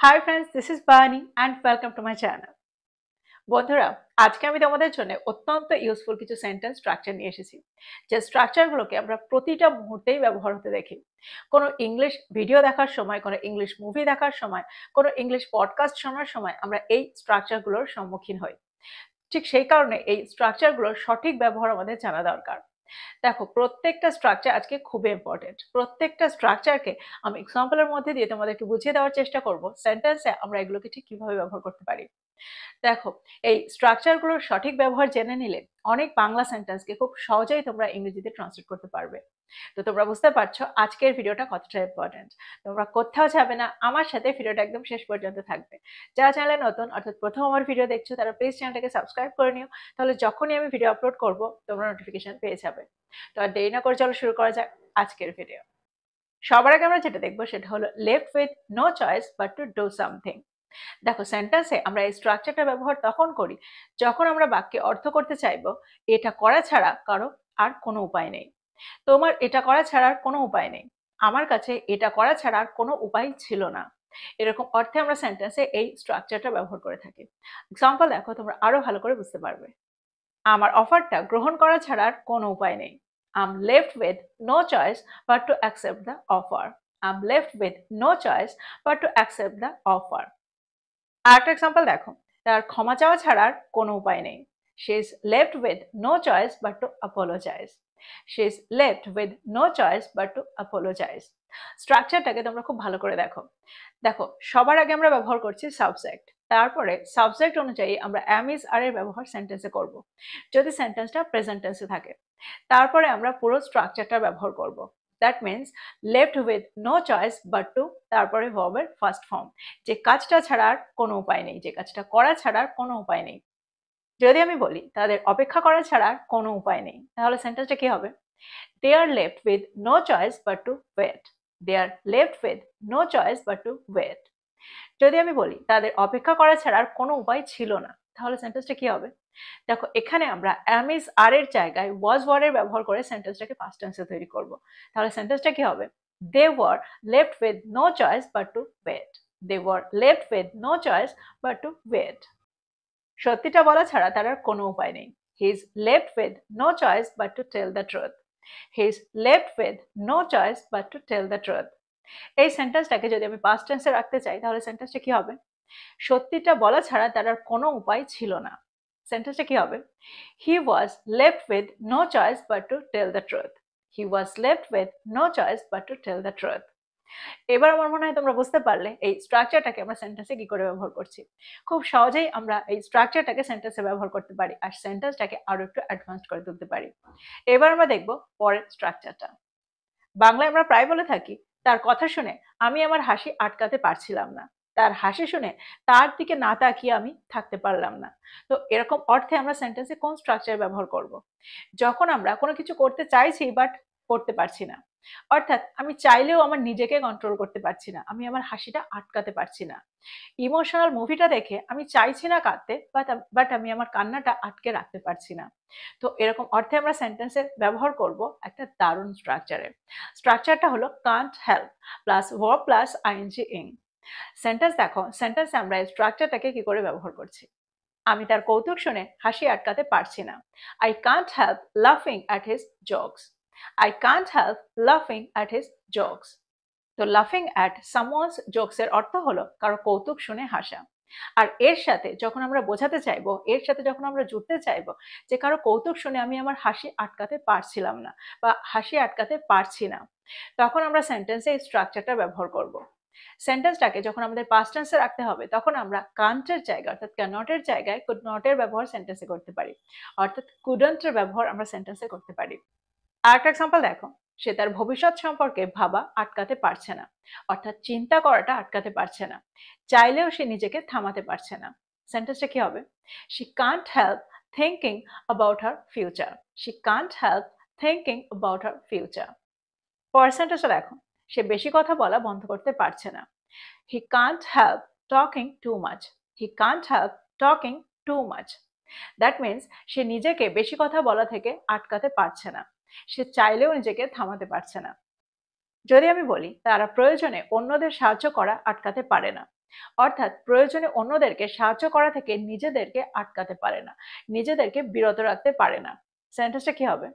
Hi friends, this is Bani and welcome to my channel. বন্ধুরা, আজকে আমি তোমাদের জন্য অত্যন্ত ইউজফুল কিছু সেন্টেন্স স্ট্রাকচার নিয়ে এসেছি। যে স্ট্রাকচারগুলোকে আমরা প্রতিটা মুহূর্তেই ব্যবহার হতে দেখি। কোনো ইংলিশ ভিডিও দেখার সময়, কোনো ইংলিশ মুভি দেখার সময়, কোনো ইংলিশ পডকাস্ট শোনার সময় আমরা এই স্ট্রাকচারগুলোর সম্মুখীন হই। ঠিক সেই কারণে এই স্ট্রাকচারগুলোর সঠিক ব্যবহার আমাদের জানা দরকার। দেখো, প্রত্যেকটা স্ট্রাকচার আজকে খুবই ইম্পর্টেন্ট। প্রত্যেকটা স্ট্রাকচারকে আমি এক্সাম্পলের মধ্যে দিয়ে তোমাদেরকে বুঝিয়ে দেওয়ার চেষ্টা করব সেন্টেন্সে আমরা এগুলোকে ঠিক কিভাবে ব্যবহার করতে পারি। দেখো, এই স্ট্রাকচারগুলোর সঠিক ব্যবহার জেনে নিলে অনেক বাংলা সেন্টেন্সকে খুব সহজেই তোমরা ইংরেজিতে ট্রান্সলেট করতে পারবে। তো তোমরা বুঝতে পারছো আজকের ভিডিওটা কতটা ইম্পর্টেন্ট। তোমরা কোথাও যাবে না, আমার সাথে ভিডিওটা একদম শেষ পর্যন্ত থাকবে। যারা চ্যানেলে নতুন অর্থাৎ প্রথম আমার ভিডিও দেখছো তারা প্লিজ চ্যানেলটাকে সাবস্ক্রাইব করে নিও, তাহলে যখনই আমি ভিডিও আপলোড করব তোমরা নোটিফিকেশন পেয়ে যাবে। তো আর দেরি না করে চলো শুরু করা যাক আজকের ভিডিও। সবার আগে আমরা যেটা দেখবো সেটা হলো left with no choice but to do something. দেখো, সেন্টেন্সে আমরা এই স্ট্রাকচারটা ব্যবহার তখন করি যখন আমরা বাক্যে অর্থ করতে চাইবো এটা করা ছাড়া কারো আর কোনো উপায় নেই। তোমার এটা করা ছাড়া আর কোনো উপায় নেই, আমার কাছে এটা করা ছাড়া আর কোনো উপায় ছিল না। এরকম অর্থে আমরা সেন্টেন্সে এই স্ট্রাকচারটা ব্যবহার করে থাকি। এক্সাম্পল দেখো, তোমরা আরো ভালো করে বুঝতে পারবে। আমার অফারটা গ্রহণ করা ছাড়া আর কোনো উপায় নেই। I'm left with no choice but to accept the offer. I'm left with no choice but to accept the offer. আরেকটা এক্সাম্পল দেখো, তার ক্ষমা চাওয়া ছাড়া আর কোনো উপায় নেই। She is left with no choice but to apologize. She is left with no choice but to apologize. স্ট্রাকচারটাকে তোমরা খুব ভালো করে দেখো। দেখো, সবার আগে আমরা ব্যবহার করছি সাবজেক্ট, তারপরে সাবজেক্ট অনুযায়ী আমরা am is are এর ব্যবহার সেন্টেন্সে করব যদি সেন্টেন্সটা প্রেজেন্ট টেন্সে থাকে। তারপরে আমরা পুরো স্ট্রাকচারটা ব্যবহার করব। That means left with no choice but to, তারপরে ভার্বের ফার্স্ট ফর্ম, যে কাজটা ছাড়া আর কোনো উপায় নেই, যে কাজটা করা ছাড়া আর কোনো উপায় নেই। যদি আমি বলি তাদের অপেক্ষা করা ছাড়া আর কোনো উপায় নেই, তাহলে সেন্টেন্সটা কি হবে? They are left with no choice but to wait. They are left with no choice but to wait. যদি আমি বলি তাদের অপেক্ষা করা ছাড়া আর কোনো উপায় ছিল না, তাহলে সেন্টেন্সটা কি হবে? দেখো, এখানে আমরা am is are এর জায়গায় was were এর ব্যবহার করে সেন্টেন্সটাকে পাস্ট টেন্সে তৈরি করব। তাহলে সেন্টেন্সটা কি হবে? They were left with no choice but to wait. They were left with no choice but to wait. সত্যিটা বলা ছাড়া তার আর কোনো উপায় নেই। He is left with no choice but to tell the truth. He is left with no choice but to tell the truth. এই সেন্টেন্সটাকে যদি আমি পাস্ট টেন্সে রাখতে চাই তাহলে সেন্টেন্সটা কি হবে? সত্যিটা বলা ছাড়া তার আর কোনো উপায় ছিল না। সেন্টেন্সটা কি হবে? He was left with no choice but to tell the truth. He was left with no choice but to tell the truth. এবার আমার মনে হয় তোমরা বুঝতে পারলে এই স্ট্রাকচারটাকে আমরা সেন্টেন্সে কি করে ব্যবহার করছি। খুব সহজেই আমরা এই স্ট্রাকচারটাকে সেন্টেন্সে ব্যবহার করতে পারি আর সেন্টেন্সটাকে আরো একটু অ্যাডভান্স করে তুলতে পারি। এবার আমরা দেখব পরের স্ট্রাকচারটা। বাংলায় আমরা প্রায় বলে থাকি, তার কথা শুনে আমি আমার হাসি আটকাতে পারছিলাম না। তার হাসি শুনে তার দিকে না তাকিয়ে আমি থাকতে পারলাম না। তো এরকম অর্থে আমরা সেন্টেন্সে কোন স্ট্রাকচার ব্যবহার করব? যখন আমরা কোনো কিছু করতে চাইছি বাট করতে পারছি না, অর্থাৎ আমি চাইলেও আমার নিজেকে কন্ট্রোল করতে পারছি না, আমি আমার হাসিটা আটকাতে পারছি না। ইমোশনাল মুভিটা দেখে আমি চাইছি না কাঁদতে, বাট আমি আমার কান্নাটা আটকে রাখতে পারছি না। তো এরকম অর্থে আমরা সেন্টেন্সে ব্যবহার করব একটা দারুণ স্ট্রাকচারে। স্ট্রাকচারটা হলো can't help plus verb plus ING ing. Sentence দেখো, সেন্টেন্সে আমরা এই স্ট্রাকচারটাকে কি করে ব্যবহার করছি। আমি তার কৌতুক শুনে হাসি আটকাতে পারছি না। I can't help laughing at his jokes. I can't help laughing at his jokes. তো লাফিং অ্যাট সামওয়ানস জোকস এর অর্থ হলো কারো কৌতুক শুনে হাসা। আর এর সাথে যখন আমরা বোঝাতে চাইবো, এর সাথে যখন আমরা জুড়তে চাইবো যে কারো কৌতুক শুনে আমি আমার হাসি আটকাতে পারছিলাম না বা হাসি আটকাতে পারছি না, তখন আমরা সেন্টেন্সে এই স্ট্রাকচারটা ব্যবহার করব। সেন্টেন্সটাকে যখন আমাদের পাস্ট টেন্সে রাখতে হবে তখন আমরা কান্টের জায়গায় অর্থাৎ ক্যানটের জায়গায় কুড নটের ব্যবহার সেন্টেন্সে করতে পারি, অর্থাৎ কুডন্টের ব্যবহার আমরা সেন্টেন্সে করতে পারি। আরেকটা এক্সাম্পল দেখো, সে তার ভবিষ্যৎ সম্পর্কে ভাবা আটকাতে পারছে না, অর্থাৎ চিন্তা করাটা আটকাতে পারছে না, চাইলেও সে নিজেকে থামাতে পারছে না। সেন্টেন্সটা কি হবে? She can't help thinking about her future. She can't help thinking about her future. পরের সেন্টেন্সটা দেখো, সে বেশি কথা বলা বন্ধ করতে পারছে না। He can't help talking too much. He can't help talking too much. That means সে নিজেকে বেশি কথা বলা থেকে আটকাতে পারছে না, সে চাইলেও নিজেকে থামাতে পারছে না। যদি আমি বলি তারা প্রয়োজনে অন্যদের সাহায্য করা আটকাতে পারে না, অর্থাৎ প্রয়োজনে অন্যদেরকে সাহায্য করা থেকে নিজেদেরকে আটকাতে পারে না, নিজেদেরকে বিরত রাখতে পারে না। সেন্টেন্সটা কি হবে?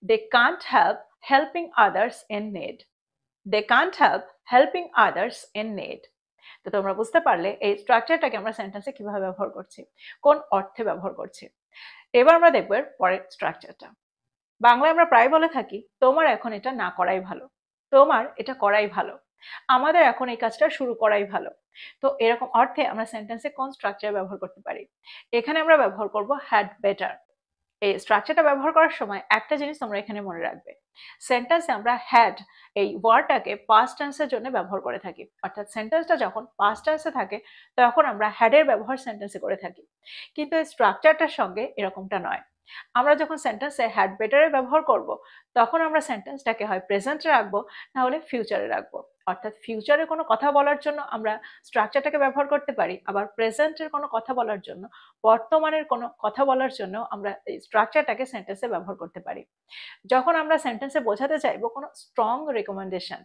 They can't help helping others in need. They can't help helping others in need. তো তোমরা বুঝতে পারলে এই স্ট্রাকচারটাকে আমরা সেন্টেন্সে কিভাবে ব্যবহার করছি, কোন অর্থে ব্যবহার করছি। এবার আমরা দেখব এর পরের স্ট্রাকচারটা। বাংলায় আমরা প্রায় বলে থাকি তোমার এখন এটা না করাই ভালো, তোমার এটা করাই ভালো, আমাদের এখন এই কাজটা শুরু করাই ভালো। তো এরকম অর্থে আমরা সেন্টেন্সে কোন স্ট্রাকচার ব্যবহার করতে পারি? এখানে আমরা ব্যবহার করব হ্যাড বেটার। এই স্ট্রাকচারটা ব্যবহার করার সময় একটা জিনিস তোমরা এখানে মনে রাখবে, সেন্টেন্সে আমরা হ্যাড এই ওয়ার্ডটাকে পাস্ট টেন্সের জন্য ব্যবহার করে থাকি। অর্থাৎ সেন্টেন্সটা যখন পাস্ট টেন্সে থাকে তখন আমরা হ্যাডের ব্যবহার সেন্টেন্সে করে থাকি, কিন্তু এই স্ট্রাকচারটার সঙ্গে এরকমটা নয়। আমরা যখন সেন্টেন্সে হ্যাড বেটারের ব্যবহার করব তখন আমরা সেন্টেন্সটাকে হয় প্রেজেন্টে রাখবো, না হলে ফিউচারে রাখবো। অর্থাৎ ফিউচারে কোনো কথা বলার জন্য আমরা স্ট্রাকচারটাকে ব্যবহার করতে পারি, আবার প্রেজেন্টের কোনো কথা বলার জন্য, বর্তমানের কোনো কথা বলার জন্য আমরা এই স্ট্রাকচারটাকে সেন্টেন্সে ব্যবহার করতে পারি। যখন আমরা সেন্টেন্সে বোঝাতে চাইবো কোনো স্ট্রং রেকমেন্ডেশন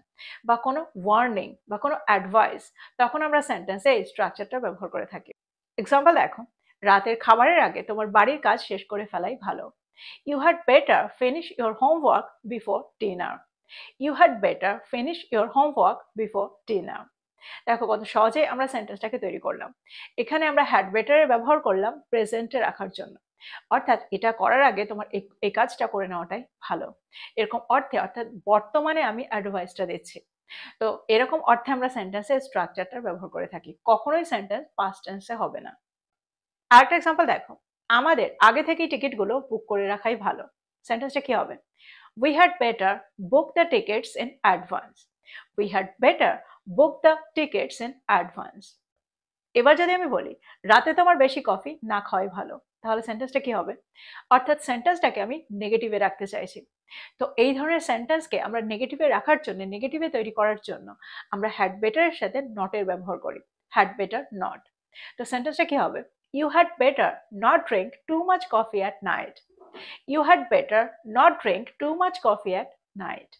বা কোনো ওয়ার্নিং বা কোনো অ্যাডভাইস, তখন আমরা সেন্টেন্সে এই স্ট্রাকচারটা ব্যবহার করে থাকি। এক্সাম্পল দেখো, রাতের খাবারের আগে তোমার বাড়ির কাজ শেষ করে ফেলাই ভালো। You had better finish your homework before dinner. You had better finish your homework before dinner. দেখো কত সহজে আমরা সেন্টেন্সটাকে তৈরি করলাম। এখানে আমরা হ্যাড বেটারের ব্যবহার করলাম প্রেজেন্টে রাখার জন্য, অর্থাৎ এটা করার আগে তোমার এই কাজটা করে নেওয়াটাই ভালো, এরকম অর্থে, অর্থাৎ বর্তমানে আমি অ্যাডভাইসটা দিচ্ছি। তো এরকম অর্থে আমরা সেন্টেন্সের স্ট্রাকচারটা ব্যবহার করে থাকি, কখনোই সেন্টেন্স পাস্ট টেন্সে হবে না। আরেকটা এক্সাম্পল দেখো, আমাদের আগে থেকেই টিকিটগুলো বুক করে রাখাই ভালো। সেন্টেন্সটা কি হবে? We had better book the tickets in advance. We had better book the tickets in advance. এবার যদি আমি বলি রাতে তোমার বেশি কফি না খাওয়াই ভালো, তাহলে সেন্টেন্সটা কি হবে? অর্থাৎ সেন্টেন্সটাকে আমি নেগেটিভে রাখতে চাইছি। তো এই ধরনের সেন্টেন্সকে আমরা নেগেটিভে রাখার জন্য, নেগেটিভে তৈরি করার জন্য আমরা হ্যাড বেটারের সাথে নটের ব্যবহার করি, হ্যাড বেটার নট। তো সেন্টেন্সটা কি হবে? You had better not drink too much coffee at night. You had better not drink too much coffee at night.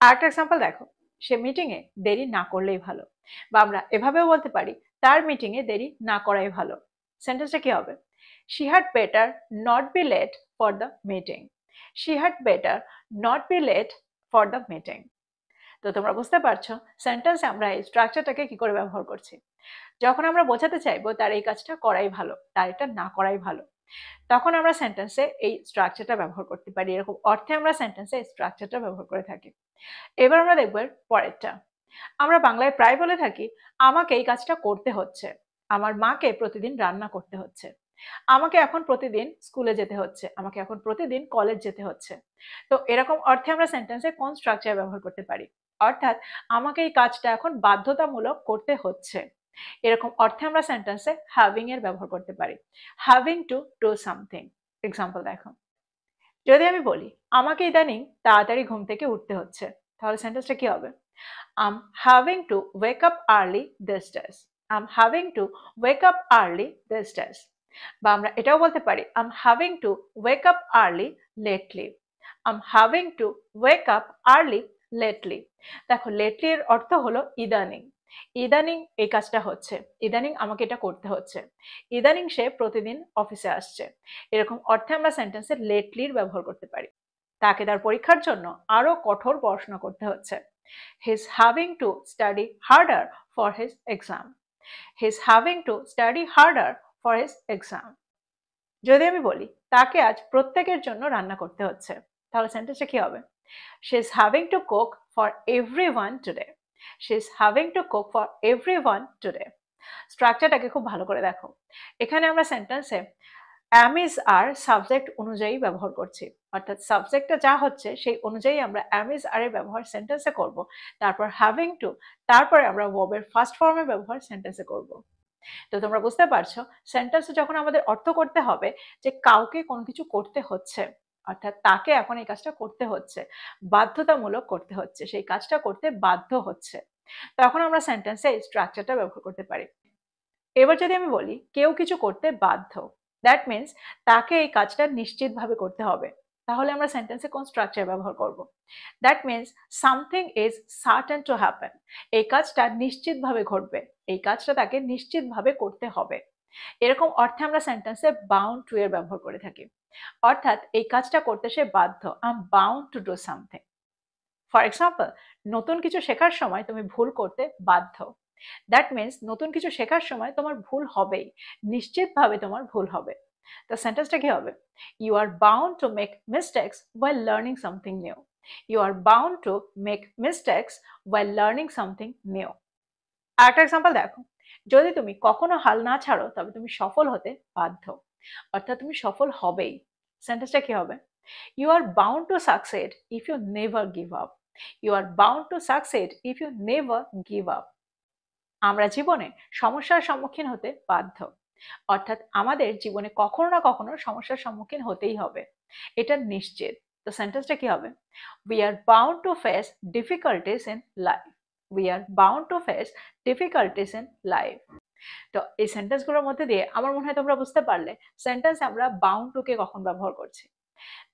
আরেকটা এক্সাম্পল দেখো, সে মিটিংয়ে দেরি না করলেই ভালো, বা আমরা এভাবেও বলতে পারি তার মিটিংয়ে দেরি না করাই ভালো। সেন্টেন্সটা কি হবে? She had better not be late for the meeting. She had better not be late for the meeting. তো তোমরা বুঝতে পারছো সেন্টেন্সে আমরা এই স্ট্রাকচারটাকে কি করে ব্যবহার করছি। যখন আমরা বোঝাতে চাইবো তার এই কাজটা করাই ভালো, তার এটা না করাই ভালো, তখন আমরা সেন্টেন্সে এই স্ট্রাকচারটা ব্যবহার করতে পারি। এরকম অর্থে আমরা সেন্টেন্সে এই স্ট্রাকচারটা ব্যবহার করে থাকি। এবার আমরা দেখব পরেরটা। আমরা বাংলায় প্রায় বলে থাকি আমাকে এই কাজটা করতে হচ্ছে, আমার মাকে প্রতিদিন রান্না করতে হচ্ছে, আমাকে এখন প্রতিদিন স্কুলে যেতে হচ্ছে, আমাকে এখন প্রতিদিন কলেজ যেতে হচ্ছে। তো এরকম অর্থে আমরা সেন্টেন্সে কোন স্ট্রাকচার ব্যবহার করতে পারি? অর্থাৎ আমাকে এই কাজটা এখন বাধ্যতামূলক করতে হচ্ছে, এরকম অর্থে আমরা সেন্টেন্সে হ্যাভিং এর ব্যবহার করতে পারি, having to do something. Example দেখো, যদি আমি বলি আমাকে ইদানিং তাড়াতাড়ি ঘুম থেকে উঠতে হচ্ছে, তাহলে সেন্টেন্সটা কি হবে? I'm having to wake up early these days. I'm having to wake up early these days. বা আমরা এটাও বলতে পারি I'm having to wake up early lately. I'm having to wake up early lately. দেখো lately এর অর্থ হলো ইদানিং। ইদানিং এই কাজটা হচ্ছে, ইদানিং আমাকে এটা করতে হচ্ছে, ইদানিং সে প্রতিদিন অফিসে আসছে, এরকম অর্থে আমরা সেন্টেন্সে লেটলির ব্যবহার করতে পারি। তাকে তার পরীক্ষার জন্য আরো কঠোর পড়াশোনা করতে হচ্ছে। He's having to study harder for his exam. He's having to study harder for his exam. যদি আমি বলি তাকে আজ প্রত্যেকের জন্য রান্না করতে হচ্ছে, তাহলে সেন্টেন্সটা কি হবে? She's having to cook for everyone today. She's having to cook for everyone today. স্ট্রাকচারটাকে খুব ভালো করে দেখো। এখানে আমরা সেন্টেন্সে am is আর সাবজেক্ট অনুযায়ী ব্যবহার করছি, অর্থাৎ সাবজেক্টটা যা হচ্ছে সেই অনুযায়ী আমরা am is আর এর ব্যবহার সেন্টেন্সে করব, তারপর having to, তারপরে আমরা ভার্বের ফার্স্ট ফর্মের ব্যবহার সেন্টেন্সে করব। তো তোমরা বুঝতে পারছো সেন্টেন্সে যখন আমাদের অর্থ করতে হবে যে কাউকে কোনো কিছু করতে হচ্ছে, অর্থাৎ তাকে এখন এই কাজটা করতে হচ্ছে, বাধ্যতামূলক করতে হচ্ছে, সেই কাজটা করতে বাধ্য হচ্ছে, তখন আমরা সেন্টেন্সে এই স্ট্রাকচারটা ব্যবহার করতে পারি। এবার যদি আমি বলি কেউ কিছু করতে বাধ্য, দ্যাট মিনস তাকে এই কাজটা নিশ্চিতভাবে করতে হবে, তাহলে আমরা সেন্টেন্সে কোন স্ট্রাকচার ব্যবহার করব? That means something is certain to happen. এই কাজটা নিশ্চিতভাবে ঘটবে, এই কাজটা তাকে নিশ্চিতভাবে করতে হবে। এরকম অর্থে আমরা সেন্টেন্সে বাউন্ড টু এর ব্যবহার করে থাকি, অর্থাৎ এই কাজটা করতে সে বাধ্য। I am bound to do something. For example, নতুন কিছু শেখার সময় তুমি ভুল করতে বাধ্য। দ্যাট মিনস নতুন কিছু শেখার সময় তোমার ভুল হবেই, নিশ্চিতভাবে তোমার ভুল হবে। তো সেন্টেন্সটা কি হবে? You are bound to make mistakes while learning something new. You are bound to make mistakes while learning something new. আরেকটা এক্সাম্পল দেখো, যদি তুমি কখনো হাল না ছাড়ো তবে তুমি সফল হতে বাধ্য, অর্থাৎ তুমি সফল হবেই। সেন্টেন্সটা কি হবে? You are bound to succeed if you never give up. You are bound to succeed if you never give up. আমরা জীবনে সমস্যার সম্মুখীন হতে বাধ্য, অর্থাৎ আমাদের জীবনে কখনো না কখনো সমস্যার সম্মুখীন হতেই হবে, এটা নিশ্চিত। তো সেন্টেন্সটা কি হবে? We are bound to face difficulties in life. We are bound to face difficulties in life. তো এই সেন্টেন্সগুলোর মধ্যে দিয়ে আমার মনে হয় তোমরা বুঝতে পারলে সেন্টেন্স আমরা বাউন্ড টু কে কখন ব্যবহার করছি।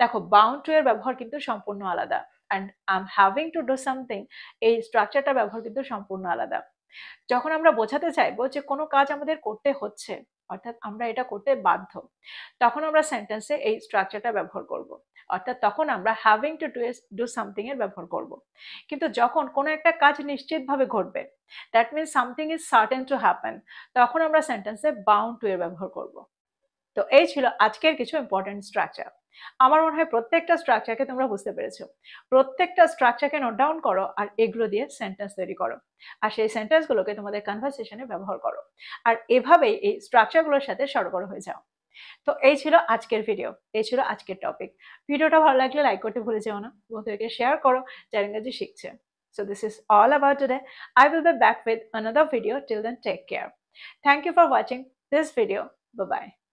দেখো, বাউন্ড টু এর ব্যবহার কিন্তু সম্পূর্ণ আলাদা, and I am having to do something এই স্ট্রাকচারটা ব্যবহার কিন্তু সম্পূর্ণ আলাদা। যখন আমরা বোঝাতে চাইবো যে কোনো কাজ আমাদের করতে হচ্ছে, অর্থাৎ আমরা এটা করতে বাধ্য, তখন আমরা সেন্টেন্সে এই স্ট্রাকচারটা ব্যবহার করব, অর্থাৎ তখন আমরা হ্যাভিং টু ডু সামথিং এর ব্যবহার করব। কিন্তু যখন কোনো একটা কাজ নিশ্চিতভাবে ঘটবে, that means something is certain to happen, তখন আমরা সেন্টেন্সে বাউন্ড টু এর ব্যবহার করব। তো এই ছিল আজকের কিছু ইম্পর্টেন্ট স্ট্রাকচার। আমার মনে হয় প্রত্যেকটা স্ট্রাকচারকে তোমরা বুঝতে পেরেছো। প্রত্যেকটা স্ট্রাকচারকে নোট ডাউন করো আর এগুলো দিয়ে সেন্টেন্স তৈরি করো, আর সেই সেন্টেন্সগুলোকে তোমাদের কনভারসেশনে ব্যবহার করো, আর এভাবেই এই স্ট্রাকচারগুলোর সাথে সরগর হয়ে যাও। তো এই ছিল আজকের ভিডিও, এই ছিল আজকের টপিক। ভিডিওটা ভালো লাগলে লাইক করতে ভুলে যেও না, বন্ধুদেরকে শেয়ার করো যারা ইংরেজি শিখছে। So this is all about today. I will be back with another video. Till then, take care. Thank you for watching this video. Bye bye.